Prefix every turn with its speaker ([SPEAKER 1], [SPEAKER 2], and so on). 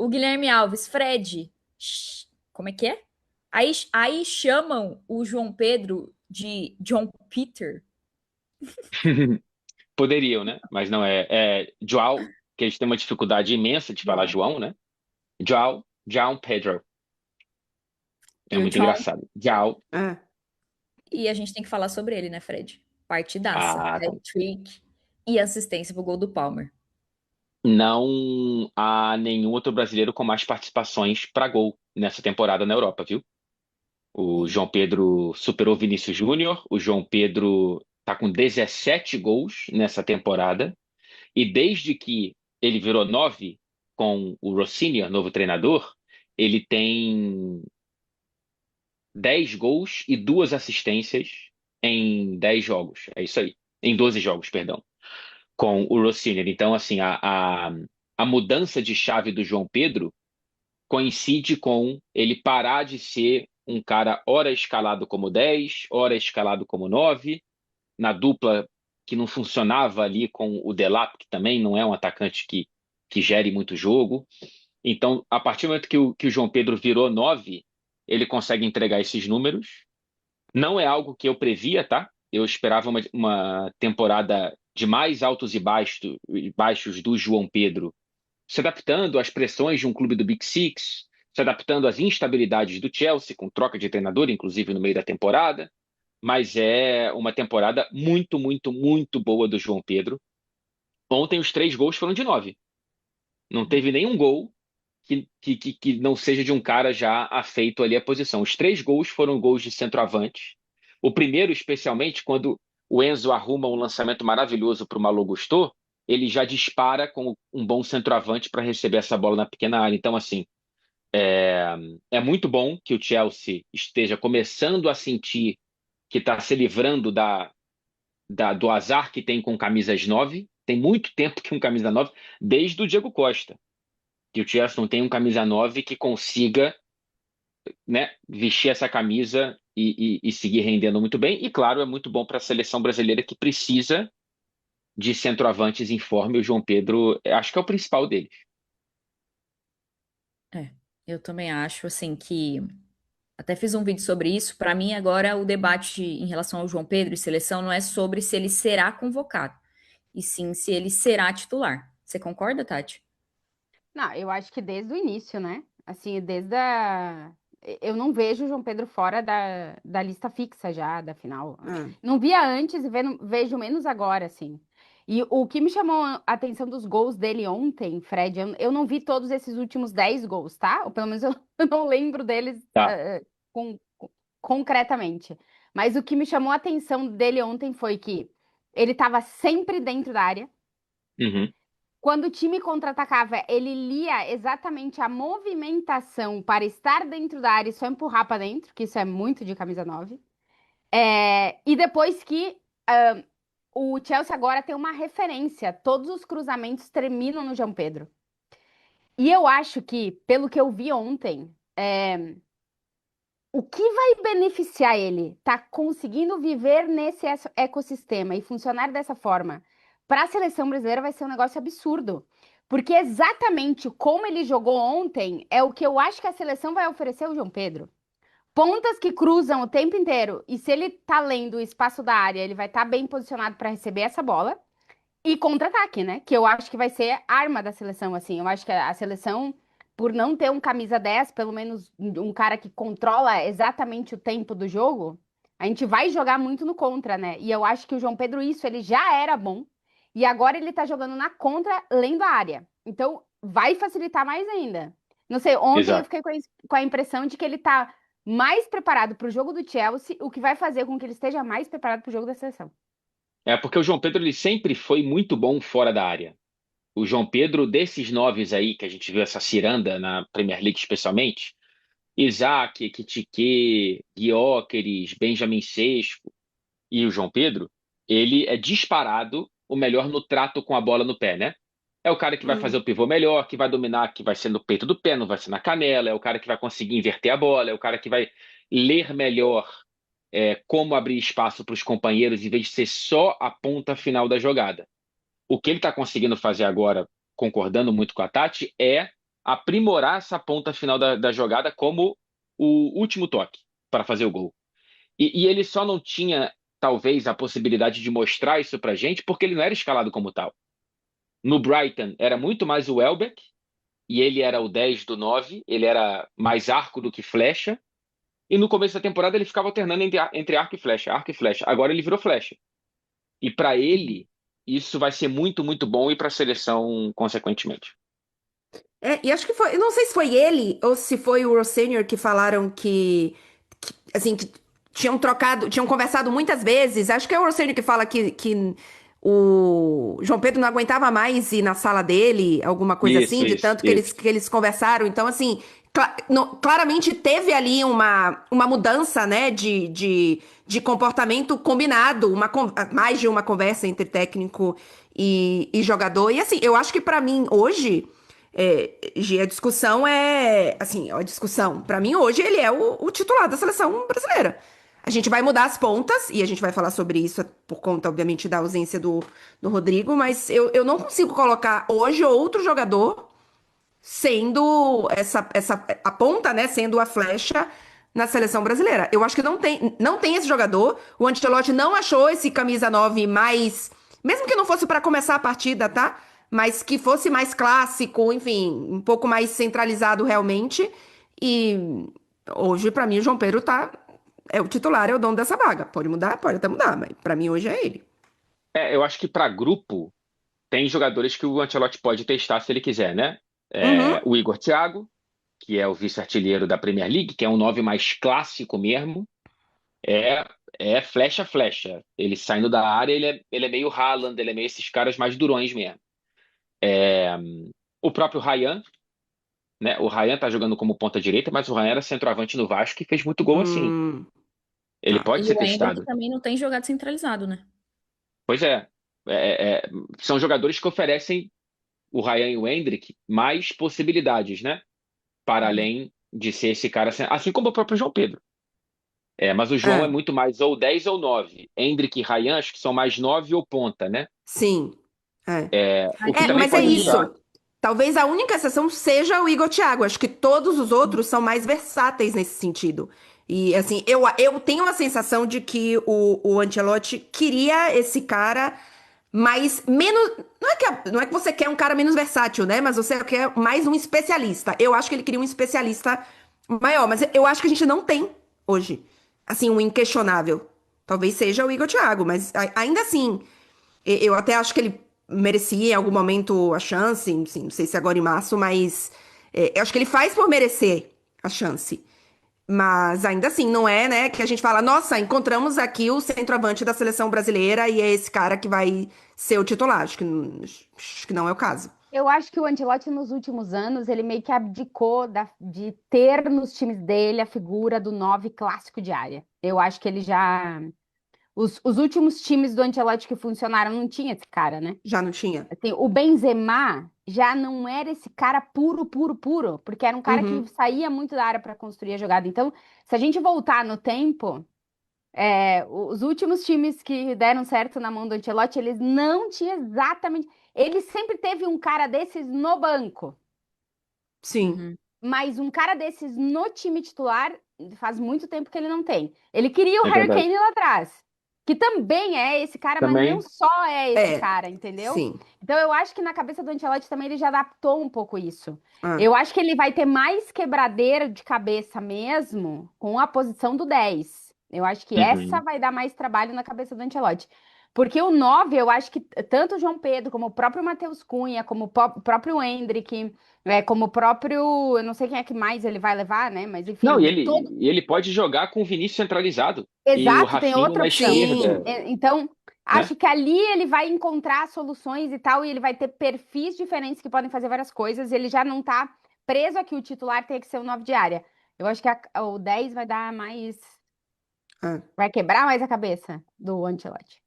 [SPEAKER 1] o Guilherme Alves, Fred, como é que é? Aí chamam o João Pedro de John Peter.
[SPEAKER 2] Poderiam, né? Mas não é. É João, que eles têm uma dificuldade imensa de falar
[SPEAKER 1] João.
[SPEAKER 2] João, né? João Pedro. É
[SPEAKER 1] E o
[SPEAKER 2] muito
[SPEAKER 1] John.
[SPEAKER 2] engraçado. João.
[SPEAKER 3] É.
[SPEAKER 1] E a gente tem que falar sobre ele, né, Fred? Partidaça,
[SPEAKER 2] Ah,
[SPEAKER 1] hat-trick e assistência pro gol do Palmer.
[SPEAKER 2] não há nenhum outro brasileiro com mais participações para gol nessa temporada na Europa, viu? O
[SPEAKER 1] É.
[SPEAKER 2] João Pedro superou Vinícius Júnior. O João Pedro está com 17 gols nessa temporada. E desde que ele virou 9 com o Rossini, novo treinador, ele tem 10 gols e 2 assistências em 10 jogos. É isso aí. Em 12 jogos, perdão, com o Rossini. Então, assim, a mudança de chave do João Pedro coincide com ele parar de ser um cara ora escalado como 10, ora escalado como 9, na dupla que não funcionava ali com o Delap, que também não é um atacante que gere muito jogo. Então, a partir do momento que o João Pedro virou 9, ele consegue entregar esses números. Não é algo que eu previa, tá? Eu esperava uma temporada de mais altos e baixos do João Pedro, se adaptando às pressões de um clube do Big Six, se adaptando às instabilidades do Chelsea, com troca de treinador, inclusive no meio da temporada. Mas é uma temporada muito, muito, muito boa do João Pedro. Ontem os 3 gols foram de 9. Não teve nenhum gol que não seja de um cara já afeito ali à posição. Os 3 gols foram gols de centroavante. O primeiro, especialmente, quando o Enzo arruma um lançamento maravilhoso para o Malo Gusto, ele já dispara com um bom centroavante para receber essa bola na pequena área. Então, assim, é muito bom que o Chelsea esteja começando a sentir que está se livrando do azar que tem com camisas 9. Tem muito tempo que um camisa 9, desde o Diego Costa, que o Chelsea não tem um camisa 9 que consiga, né, vestir essa camisa e seguir rendendo muito bem. E, claro, é muito bom para a seleção brasileira que precisa de centroavantes em forma. E o João Pedro, acho que é o principal deles.
[SPEAKER 1] É, eu também acho, assim, que até fiz um vídeo sobre isso. Para mim, agora, o debate em relação ao João Pedro e seleção não é sobre se ele será convocado, e sim se ele será titular. Você concorda, Tati?
[SPEAKER 3] Não, eu acho que desde o início, né? Assim, desde a. Eu não vejo o João Pedro fora da lista fixa já, da final. Não via antes e vejo menos agora, assim. E o que me chamou a atenção dos gols dele ontem, Fred, eu não vi todos esses últimos 10 gols, tá? Ou pelo menos eu, eu não lembro deles
[SPEAKER 2] Tá.
[SPEAKER 3] concretamente. Mas o que me chamou a atenção dele ontem foi que ele estava sempre dentro da área.
[SPEAKER 2] Uhum.
[SPEAKER 3] Quando o time contra-atacava, ele lia exatamente a movimentação para estar dentro da área e só empurrar para dentro, que isso é muito de camisa 9. E depois que o Chelsea agora tem uma referência, todos os cruzamentos terminam no João Pedro. E eu acho que, pelo que eu vi ontem, o que vai beneficiar ele tá conseguindo viver nesse ecossistema e funcionar dessa forma para a seleção brasileira vai ser um negócio absurdo. Porque exatamente como ele jogou ontem é o que eu acho que a seleção vai oferecer ao João Pedro. Pontas que cruzam o tempo inteiro e se ele tá lendo o espaço da área, ele vai estar bem posicionado para receber essa bola. E contra-ataque, né? Que eu acho que vai ser arma da seleção, assim. Eu acho que a seleção, por não ter um camisa 10, pelo menos um cara que controla exatamente o tempo do jogo, a gente vai jogar muito no contra, né? E eu acho que o João Pedro, isso, ele já era bom. E agora ele tá jogando na contra, lendo a área. Então, vai facilitar mais ainda. Não sei, ontem eu
[SPEAKER 2] Exato.
[SPEAKER 3] fiquei com a impressão de que ele tá mais preparado pro jogo do Chelsea, o que vai fazer com que ele esteja mais preparado pro jogo da seleção.
[SPEAKER 2] É porque o João Pedro ele sempre foi muito bom fora da área. O João Pedro, desses 9 aí que a gente viu essa ciranda na Premier League especialmente, Isaac, Ekitike, Gyökeres, Benjamin Sesko e o João Pedro, ele é disparado o melhor no trato com a bola no pé, né? É o cara que vai fazer o pivô melhor, que vai dominar, que vai ser no peito do pé, não vai ser na canela, é o cara que vai conseguir inverter a bola, é o cara que vai ler melhor como abrir espaço para os companheiros, em vez de ser só a ponta final da jogada. O que ele está conseguindo fazer agora, concordando muito com a Tati, é aprimorar essa ponta final da jogada como o último toque para fazer o gol. E ele só não tinha, talvez, a possibilidade de mostrar isso pra gente porque ele não era escalado como tal. No Brighton, era muito mais o Welbeck, e ele era o 10 do 9, ele era mais arco do que flecha, e no começo da temporada ele ficava alternando entre arco e flecha, arco e flecha. Agora ele virou flecha. E para ele, isso vai ser muito, muito bom e para a seleção, consequentemente.
[SPEAKER 4] E acho que foi, eu não sei se foi ele ou se foi o Ross Senior que falaram assim, que tinham conversado muitas vezes. Acho que é o Ross Senior que fala que o João Pedro não aguentava mais ir na sala dele, alguma coisa assim,
[SPEAKER 2] Isso,
[SPEAKER 4] de
[SPEAKER 2] isso,
[SPEAKER 4] tanto
[SPEAKER 2] isso.
[SPEAKER 4] que eles conversaram. Então, assim, claramente teve ali uma mudança, né, de comportamento combinado, mais de uma conversa entre técnico e jogador. E assim, eu acho que pra mim, hoje. Gi, a discussão é, assim, a discussão, pra mim hoje ele é o titular da seleção brasileira. A gente vai mudar as pontas, e a gente vai falar sobre isso por conta, obviamente, da ausência do Rodrigo, mas eu não consigo colocar hoje outro jogador sendo a ponta, né, sendo a flecha na seleção brasileira. Eu acho que não tem esse jogador. O Ancelotti não achou esse camisa 9 mais, mesmo que não fosse para começar a partida, tá? Mas que fosse mais clássico, enfim, um pouco mais centralizado realmente. E hoje, pra mim, o João Pedro é o titular, é o dono dessa vaga. Pode mudar? Pode até mudar, mas pra mim hoje é ele.
[SPEAKER 2] Eu acho que para grupo, tem jogadores que o Ancelotti pode testar se ele quiser, né?
[SPEAKER 4] Uhum,
[SPEAKER 2] O Igor Thiago, que é o vice-artilheiro da Premier League, que é um 9 mais clássico mesmo, é, é flecha, flecha. Ele saindo da área, ele é meio Haaland, ele é meio esses caras mais durões mesmo. O próprio Ryan, né? O Ryan tá jogando como ponta direita, mas o Ryan era centroavante no Vasco e fez muito gol assim. Ele
[SPEAKER 4] tá.
[SPEAKER 2] pode
[SPEAKER 1] E
[SPEAKER 2] ser
[SPEAKER 1] o Endrick
[SPEAKER 2] testado.
[SPEAKER 1] também não tem jogado centralizado, né?
[SPEAKER 2] Pois é. São jogadores que oferecem o Ryan e o Endrick mais possibilidades, né? Para além de ser esse cara, assim como o próprio João Pedro. Mas o João é
[SPEAKER 4] É,
[SPEAKER 2] muito mais ou 10 ou 9. Endrick e Ryan acho que são mais 9 ou ponta, né?
[SPEAKER 4] sim. É.
[SPEAKER 2] O que também
[SPEAKER 4] Mas é
[SPEAKER 2] pode ajudar.
[SPEAKER 4] isso. Talvez a única exceção seja o Igor Thiago. Acho que todos os outros são mais versáteis nesse sentido. E assim, eu tenho a sensação de que o Ancelotti queria esse cara mais menos. Não é que você quer um cara menos versátil, né? Mas você quer mais um especialista. Eu acho que ele queria um especialista maior, mas eu acho que a gente não tem hoje. Assim, um inquestionável. Talvez seja o Igor Thiago, mas ainda assim. Eu até acho que ele merecia em algum momento a chance, assim, não sei se agora em março, mas eu acho que ele faz por merecer a chance. Mas ainda assim, não é, né, que a gente fala, nossa, encontramos aqui o centroavante da seleção brasileira e é esse cara que vai ser o titular. Acho que não é o caso.
[SPEAKER 3] Eu acho que o Ancelotti, nos últimos anos, ele meio que abdicou de ter nos times dele a figura do 9 clássico de área. Eu acho que ele já. Os últimos times do Ancelotti que funcionaram não tinha esse cara, né?
[SPEAKER 4] Já não tinha?
[SPEAKER 3] Assim, o Benzema já não era esse cara puro, puro, puro, porque era um cara que
[SPEAKER 4] Uhum.
[SPEAKER 3] saía muito da área para construir a jogada. Então, se a gente voltar no tempo, os últimos times que deram certo na mão do Ancelotti, eles não tinham exatamente. Ele sempre teve um cara desses no banco,
[SPEAKER 4] Sim,
[SPEAKER 1] Uhum.
[SPEAKER 3] mas um cara desses no time titular faz muito tempo que ele não tem. Ele queria o
[SPEAKER 2] É
[SPEAKER 3] Harry
[SPEAKER 2] verdade.
[SPEAKER 3] Kane lá atrás, que também é esse cara, mas não
[SPEAKER 2] Também,
[SPEAKER 3] só é esse
[SPEAKER 4] é,
[SPEAKER 3] cara, entendeu?
[SPEAKER 4] sim.
[SPEAKER 3] Então eu acho que na cabeça do Ancelotti também ele já adaptou um pouco isso.
[SPEAKER 4] Ah,
[SPEAKER 3] Eu acho que ele vai ter mais quebradeira de cabeça mesmo com a posição do 10. Eu acho que essa
[SPEAKER 2] uhum.
[SPEAKER 3] vai dar mais trabalho na cabeça do Ancelotti. Porque o 9, eu acho que tanto o João Pedro, como o próprio Matheus Cunha, como o próprio Endrick, como o próprio, eu não sei quem é que mais ele vai levar, né? Mas
[SPEAKER 2] Não,
[SPEAKER 3] enfim, todo.
[SPEAKER 2] e ele pode jogar com o Vinícius centralizado e o
[SPEAKER 3] Exato, tem
[SPEAKER 2] Rafinha
[SPEAKER 3] outra
[SPEAKER 2] na
[SPEAKER 3] opção.
[SPEAKER 2] esquerda,
[SPEAKER 4] sim.
[SPEAKER 3] Então,
[SPEAKER 2] né?
[SPEAKER 3] acho que ali ele vai encontrar soluções e tal, e ele vai ter perfis diferentes que podem fazer várias coisas. Ele já não tá preso aqui, o titular tem que ser o 9 de área. Eu acho que o 10 vai dar mais.
[SPEAKER 4] Ah.
[SPEAKER 3] Vai quebrar mais a cabeça do Ancelotti.